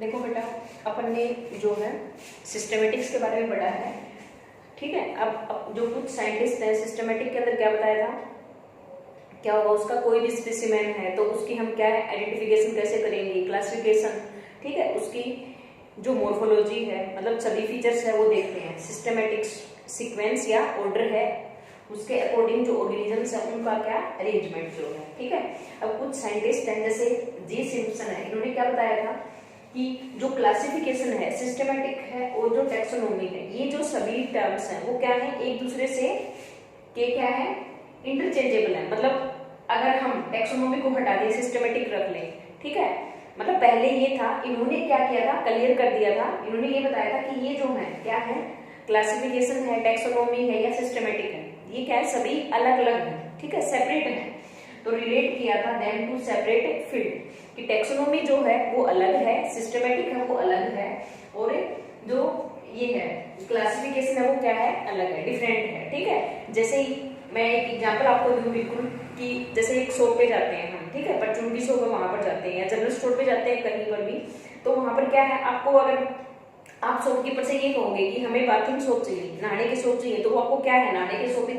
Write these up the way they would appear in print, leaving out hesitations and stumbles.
देखो बेटा, अपन ने जो है सिस्टमेटिक्स के बारे में पढ़ा है, ठीक है। अब जो कुछ साइंटिस्ट हैं, सिस्टमेटिक के अंदर क्या बताया था, क्या होगा, उसका कोई भी स्पेसिमेन है तो उसकी हम क्या है आइडेंटिफिकेशन कैसे करेंगे, क्लासिफिकेशन, ठीक है। उसकी जो मॉर्फोलॉजी है, मतलब सभी फीचर्स है वो देखते हैं। सिस्टमेटिक्स सीक्वेंस या ऑर्डर है, उसके अकॉर्डिंग जो ऑर्गेनिजम्स है उनका क्या अरेंजमेंट जो है, ठीक है। अब कुछ साइंटिस्ट हैं जैसे जी सिम्पसन है, इन्होंने क्या बताया था कि जो क्लासिफिकेशन है, सिस्टमेटिक है और जो टेक्सोनोमी है, ये जो सभी टर्म्स हैं वो क्या है एक दूसरे से क्या है इंटरचेंजेबल है। मतलब अगर हम टेक्सोनोमी को हटा दें, सिस्टमेटिक रख लें, ठीक है। मतलब पहले ये था, इन्होंने क्या किया था, क्लियर कर दिया था, इन्होंने ये बताया था कि ये जो है क्या है, क्लासिफिकेशन है, टेक्सोनोमी है या सिस्टमेटिक है, ये क्या है सभी अलग अलग है, ठीक है, सेपरेट है। तो रिलेट किया था देम टू सेपरेट फील्ड कि टेक्सोनोमी जो है वो अलग है, सिस्टमेटिक है वो अलग है, और जो ये है क्लासिफिकेशन है वो क्या है अलग है, डिफरेंट है, ठीक है। जैसे ही मैं एक एग्जांपल आपको दूं बिल्कुल कि जैसे एक शॉप पे जाते हैं हम, ठीक है, परचून की शॉप है वहां पर जाते हैं या जनरल स्टोर पे जाते हैं कहीं पर भी, तो वहां पर क्या है, आपको अगर आप शॉपकीपर से ये कहोगे कि हमें बाथरूम सोप चाहिए, नहाने की सोप चाहिए, तो वो आपको क्या है नहाने के सोप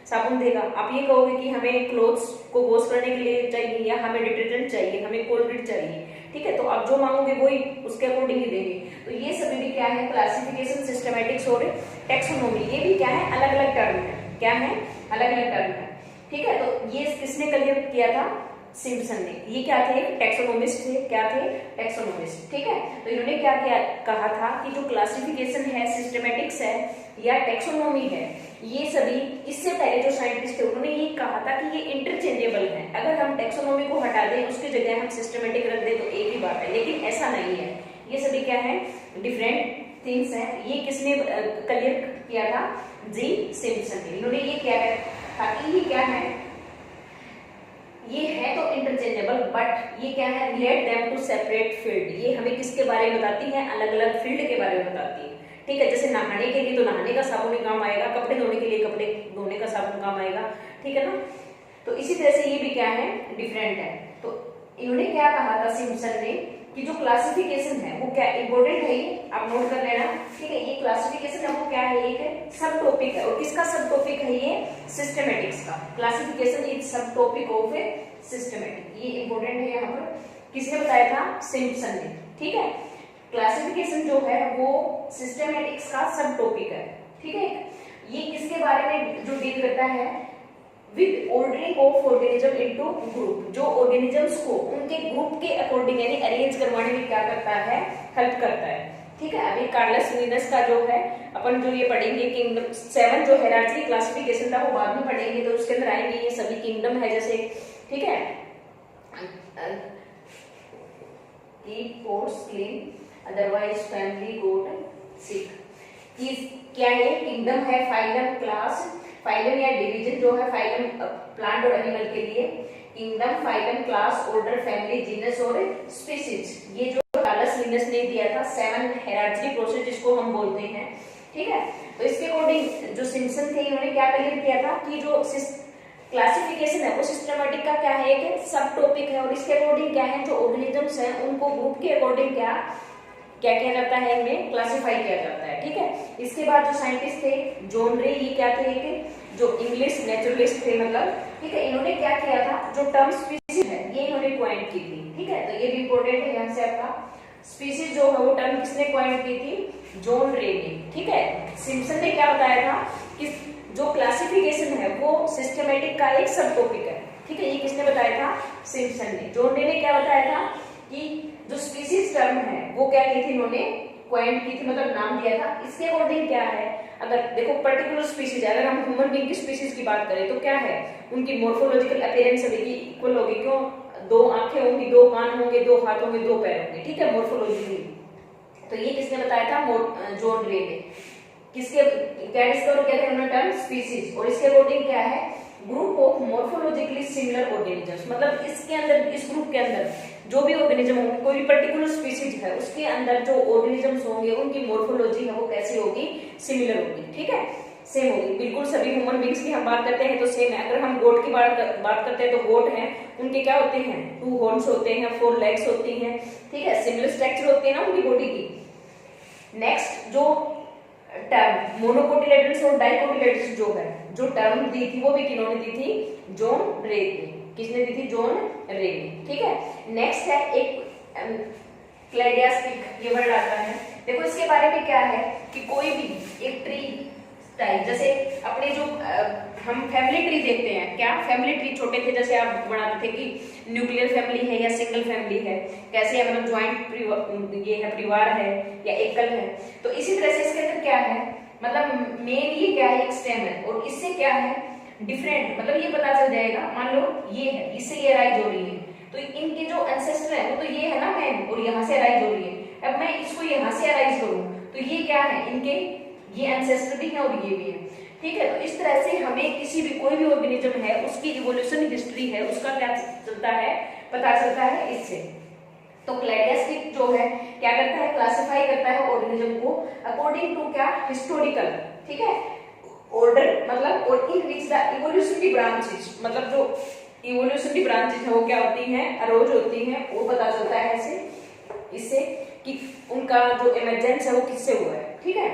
साबुन देगा। आप ये कहोगे कि हमें क्लोथ्स को वॉश करने के लिए चाहिए या हमें डिटर्जेंट चाहिए, हमें कोलगेट चाहिए, ठीक है, तो आप जो मांगोगे वही उसके अकॉर्डिंग ही देंगे। तो ये सभी भी क्या है क्लासिफिकेशन, सिस्टमेटिक्स और टेक्सोनोमी, ये भी क्या है अलग अलग टर्म है, क्या है अलग अलग टर्म है, ठीक है। तो ये किसने क्लियर किया था, सिम्पसन ने। ये क्या थे, टेक्सोनोमिस्ट थे, क्या थे टेक्सोनोमिस्ट, ठीक है। तो इन्होंने क्या किया कहा था कि जो क्लासिफिकेशन है, सिस्टमेटिक्स है या टेक्सोनोमी है, ये सभी इससे पहले जो साइंटिस्ट थे उन्होंने ये कहा था कि ये इंटरचेंजेबल है। अगर हम टेक्सोनोमी को हटा दें, उसकी जगह हम सिस्टमेटिक रख दें तो एक ही बात है, लेकिन ऐसा नहीं है, ये सभी क्या है डिफरेंट थिंग्स है। ये किसने क्लियर किया था, जी सिम्पसन ने। इन्होंने ये क्या था कि ये क्या है, ये है तो इंटरचेंजेबल बट ये क्या है relate them to separate field. ये हमें किसके बारे में बताती है, अलग अलग फील्ड के बारे में बताती है, ठीक है। जैसे नहाने के लिए तो नहाने का साबुन ही काम आएगा, कपड़े धोने के लिए कपड़े धोने का साबुन काम आएगा, ठीक है ना। तो इसी तरह से ये भी क्या है डिफरेंट है। तो इन्होंने क्या कहा था सिम्पसन ने कि जो क्लासिफिकेशन है वो क्या इंपॉर्टेंट है, ये आप नोट कर लेना, ठीक है। ये क्लासिफिकेशन है वो क्या है, एक सब टॉपिक है, और किसका सब टॉपिक है, ये सिस्टमेटिक्स का। क्लासिफिकेशन इज सब टॉपिक ऑफ ए सिस्टमेटिक, ये इंपॉर्टेंट है। यहाँ पर किसने बताया था, सिम्पसन ने, ठीक है। क्लासिफिकेशन जो है वो सिस्टमेटिक्स का सब टॉपिक है, ठीक है। ये किसके बारे में जो डील करता है, with ordering of organism into group, जो ऑर्गेनिजम्स को उनके ग्रुप के अकॉर्डिंग यानी अरेंज करवाने में क्या करता है, हेल्प करता है, ठीक है। अभी कार्लस लिनस का जो है अपन जो ये पढ़ेंगे किंगडम 7 जो हायरार्की क्लासिफिकेशन था वो बाद में पढ़ेंगे, तो उसके अंदर आएंगे ये सभी किंगडम है जैसे, ठीक है। Keep course clean otherwise family got sick, क्या है किंगडम है, फाइलम क्लास, फाइलम या डिवीजन जो है, फाइलम प्लांट और एनिमल के लिए, kingdom phylum class order family genus और स्पीसीज, ये जो कार्लस लिनस ने दिया था 7 हायरार्की प्रोसेस जिसको हम बोलते हैं, ठीक है। तो इसके अकॉर्डिंग जो सिम्पसन थे इन्होंने क्या क्लियर किया था कि जो क्लासिफिकेशन है वो सिस्टमेटिक का क्या है एक सब टॉपिक है, और इसके अकॉर्डिंग क्या है जो ऑर्गेनिजम्स हैं उनको ग्रुप के अकॉर्डिंग क्या क्या किया जाता है, इनमें क्लासिफाई किया जाता है, ठीक है। इसके बाद जो साइंटिस्ट थे जॉन रे, ये क्या थे एक जो इंग्लिश नेचुरलिस्ट थे, मतलब, ठीक है। इन्होंने क्या किया था, जो टर्म स्पीसीज है ये इन्होंने क्वाइंट की थी, ठीक है। तो ये भी इंपॉर्टेंट है यहाँ से आपका, स्पीसीज जो है वो टर्म किसने क्वाइंट की थी, जॉन रे ने, ठीक है। सिम्पसन ने क्या बताया था कि जो क्लासिफिकेशन है वो सिस्टमेटिक का एक सब टॉपिक है, ठीक है। ये किसने बताया था, सिम्पसन ने। जॉन रे ने क्या बताया था कि जो स्पीसीज टर्म है वो क्या की थी, इन्होंने क्वाइंट की थी, मतलब नाम दिया था। इसके अकॉर्डिंग क्या है, अगर देखो पर्टिकुलर स्पीसीज, अगर हम ह्यूमन बीइंग की स्पीसीज की बात करें तो क्या है उनकी मॉर्फोलॉजिकल अपीयरेंस सभी की इक्वल होगी, क्यों, 2 आंखें होंगी, 2 कान होंगे, 2 हाथ होंगे, 2 पैर होंगे, ठीक है, मॉर्फोलॉजिकली। तो ये किसने बताया था, जॉन रे ने। किसके क्या डिस्कवर किया था उन्होंने टर्म स्पीसीज, और इसके अकॉर्डिंग क्या है group of morphologically similar organisms, मतलब इसके अंदर, इस ग्रुप के अंदर जो भी ऑर्गेनिज्म होंगे, कोई पर्टिकुलर स्पीसीज है उसके अंदर जो ऑर्गेनिजम्स होंगे उनकी मॉर्फोलॉजी है वो कैसी होगी, सिमिलर होगी, ठीक है। सेम होगी, बिल्कुल सभी ह्यूमन बींग्स की हम बात करते हैं तो सेम है। अगर हम गोट की बात करते हैं तो गोट है, उनके क्या होते हैं, 2 हॉर्न्स होते हैं, 4 लेग्स होती हैं, ठीक है, सिमिलर स्ट्रक्चर होती है ना उनकी बॉडी की। नेक्स्ट जो टर्म मोनोकोटिलेडन्स और डाइकोटिलेडन्स जो है, जो टर्म दी थी वो भी किन्होंने दी थी, जॉन रे ने। किसने दी थी, जॉन रे ने, ठीक है। नेक्स्ट है एक क्लैडियास्टिक, ये वर्ड आता है। देखो इसके बारे में क्या है कि कोई भी एक ट्री टाइप, जैसे अपने जो हम फैमिली ट्री देखते हैं, क्या फैमिली ट्री छोटे थे जैसे आप बनाते थे कि न्यूक्लियर फैमिली है या सिंगल फैमिली है, कैसे है मतलब ज्वाइंट ये है परिवार है या एकल है, तो इसी तरह से इसके अंदर क्या है, मतलब मेन ये क्या है, एक स्टेम है, और इससे क्या है डिफरेंट, मतलब ये पता चल जाएगा, मान लो ये है, इससे ये राइज हो रही है, तो इनके जो एंसेस्टर है वो तो ये है ना मैन, और यहाँ से राइज हो रही है। अब मैं इसको यहाँ से राइज करूँ तो ये क्या है, इनके ये एंसेस्टर भी है और ये भी है, ठीक है। तो इस तरह से हमें किसी भी कोई भी ऑर्गेनिज्म है उसकी इवोल्यूशन हिस्ट्री है उसका क्या चलता है, पता चलता है इससे। तो क्लैडियास्टिक जो है क्या करता है, क्लासिफाई करता है ऑर्गेनिज्म को अकॉर्डिंग टू क्या, हिस्टोरिकल, ठीक है, ऑर्डर, मतलब और इन विच द इवोल्यूशनरी ब्रांचेस, मतलब जो इवोल्यूशनरी ब्रांचेस है वो क्या होती हैं, अरोज होती हैं, वो पता चलता है इससे कि उनका जो इमरजेंस है वो किससे हुआ है, ठीक है।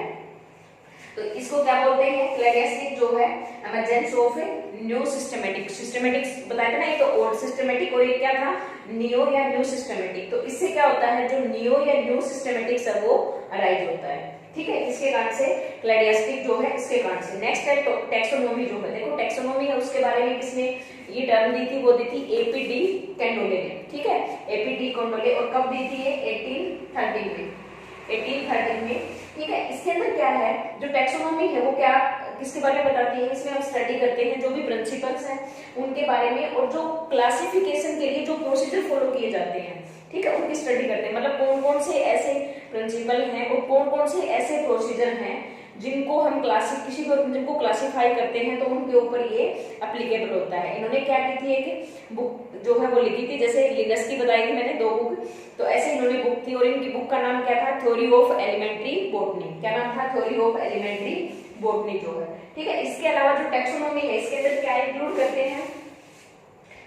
तो इसको क्या बोलते हैं, क्लैडियास्टिक जो है emergence of new systematic, systematics बताया था ना, ये तो ओल्ड सिस्टमेटिक और ये क्या था, नियो या न्यू सिस्टमेटिक। तो इससे क्या होता है, जो नियो या न्यू सिस्टमेटिक्स है वो अराइज होता है, ठीक है, इसके कारण से क्लैडियास्टिक जो है इसके कारण से। नेक्स्ट है टैक्सोनॉमी जो है, देखो टैक्सोनॉमी है उसके बारे में किसने ये टर्म दी थी, वो दी थी एपी डी कैंडोले ने, ठीक है, एपी डी कैंडोले, और कब दी थी ये 1813 में, ठीक है। इसके अंदर क्या है, जो टैक्सोनॉमी है वो क्या किसके बारे में बताती है, इसमें हम स्टडी करते हैं जो भी प्रिंसिपल्स हैं उनके बारे में, और जो क्लासिफिकेशन के लिए जो प्रोसीजर फॉलो किए जाते हैं, ठीक है, उनकी स्टडी करते हैं, मतलब कौन कौन से ऐसे प्रिंसिपल हैं और कौन कौन से ऐसे प्रोसीजर हैं जिनको हम किसी भी ऑर्गेनिज्म को क्लासिफाई करते हैं तो उनके ऊपर ये एप्लीकेबल होता है। इन्होंने क्या की थी, एक बुक जो है वो लिखी थी, जैसे लिनस की बताई थी मैंने 2 बुक, तो ऐसे इन्होंने बुक थी, और इनकी बुक का नाम क्या था, थ्योरी ऑफ एलिमेंट्री बॉटनी, क्या नाम था, थ्योरी ऑफ एलिमेंट्री बॉटनी जो है, ठीक है। इसके अलावा जो टैक्सोनॉमी है इसके अंदर क्या इंक्लूड करते हैं,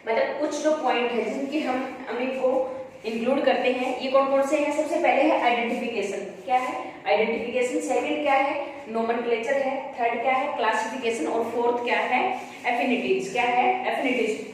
मतलब कुछ जो पॉइंट है जिनकी हम इनको इंक्लूड करते हैं, ये कौन कौन से हैं, सबसे पहले है आइडेंटिफिकेशन, क्या है आइडेंटिफिकेशन, सेकंड क्या है नोमेनक्लेचर है, थर्ड क्या है क्लासिफिकेशन, और फोर्थ क्या है एफिनिटीज, क्या है एफिनिटीज।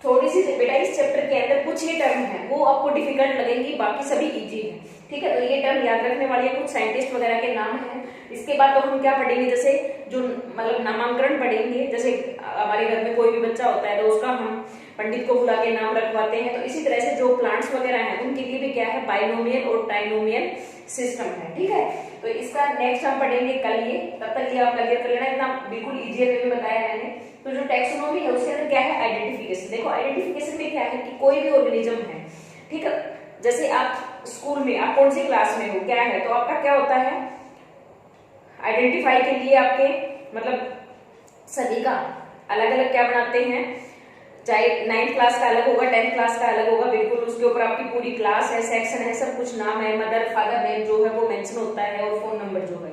थोड़ी सी बेटा इस चैप्टर के अंदर कुछ ये टर्म है वो आपको डिफिकल्ट लगेंगी, बाकी सभी इजी है, ठीक है। तो ये टर्म याद रखने वाली है, कुछ साइंटिस्ट वगैरह के नाम हैं। इसके बाद तो हम क्या पढ़ेंगे, जैसे जो मतलब नामांकन पढ़ेंगे, जैसे हमारे घर में कोई भी बच्चा होता है तो उसका हम पंडित को बुला के नाम रखवाते हैं, तो इसी तरह से जो प्लांट्स वगैरह हैं उनके लिए भी क्या है बाइनोमियल और ट्राइनोमियल सिस्टम है, ठीक है। तो इसका नेक्स्ट हम पढ़ेंगे कल, ये तब तक ये आप क्लियर कर लेना, इतना बिल्कुल इजी वे में बताया मैंने। तो जो टैक्सोनॉमी है उसके अंदर क्या है आइडेंटिफिकेशन, देखो आइडेंटिफिकेशन में क्या है कि कोई भी ऑर्गेनिज्म है, ठीक है, जैसे आप स्कूल में आप कौन सी क्लास में हो क्या है, तो आपका क्या होता है आइडेंटिफाई के लिए आपके मतलब सभी का अलग अलग क्या बनाते हैं, चाहे 9th क्लास का अलग होगा, 10th क्लास का अलग होगा, बिल्कुल उसके ऊपर आपकी पूरी क्लास है, सेक्शन है, सब कुछ नाम है, मदर फादर नेम जो है वो मेंशन होता है, और फोन नंबर जो है,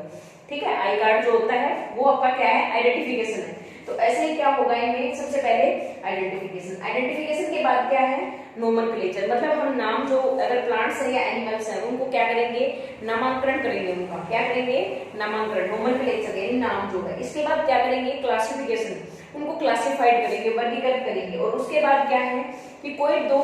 ठीक है, आई कार्ड जो होता है वो आपका क्या है आइडेंटिफिकेशन है। तो ऐसे ही क्या होगा इनमें, सबसे पहले आइडेंटिफिकेशन, आइडेंटिफिकेशन के बाद क्या है नोमेनक्लेचर, मतलब हम नाम जो अगर प्लांट्स है या एनिमल्स हैं उनको क्या करेंगे नामांकन करेंगे, उनका क्या करेंगे नामांकन, नोमेनक्लेचर यानी नाम जो है। इसके बाद क्या करेंगे क्लासिफिकेशन, उनको क्लासिफाइड करेंगे, वर्गीकृत करेंगे, और उसके बाद क्या है कि कोई दो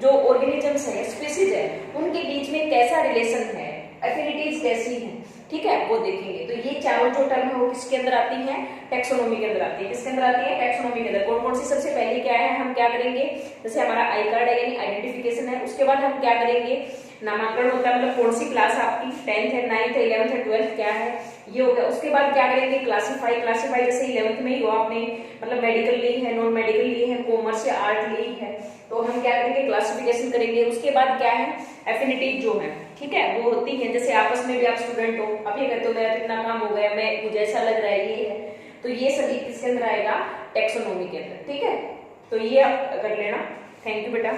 जो ऑर्गेनिजम्स है स्पीसीज है उनके बीच में कैसा रिलेशन है, एफिनिटीज कैसी हैं, ठीक है, वो देखेंगे। तो ये चारों जो टर्म है वो किसके अंदर आती हैं टैक्सोनॉमी के अंदर आती है, किसके अंदर आती है टैक्सोनॉमी के अंदर। कौन कौन सी, सबसे पहले क्या है हम क्या करेंगे, जैसे हमारा आई कार्ड है यानी आइडेंटिफिकेशन है, उसके बाद हम क्या करेंगे नामांकन होता है, मतलब कौन सी क्लास आपकी 10th है 9th है 11th है 12th क्या है ये हो गया। उसके बाद क्या करेंगे क्लासिफाई, क्लासिफाई जैसे 11th में ही हो आपने मतलब मेडिकल ली है, नॉन मेडिकल ली है, कॉमर्स या आर्ट ली है, तो हम क्या करेंगे क्लासिफिकेशन करेंगे। उसके बाद क्या है एफिनिटी जो है, ठीक है, वो होती है जैसे आपस में भी आप स्टूडेंट हो, आप ये कहते हो मेरा इतना काम हो गया, मैं मुझे ऐसा लग रहा है ये है, तो ये सभी किसके अंदर आएगा टैक्सोनॉमी के अंदर, ठीक है। तो ये आप कर लेना। थैंक यू बेटा।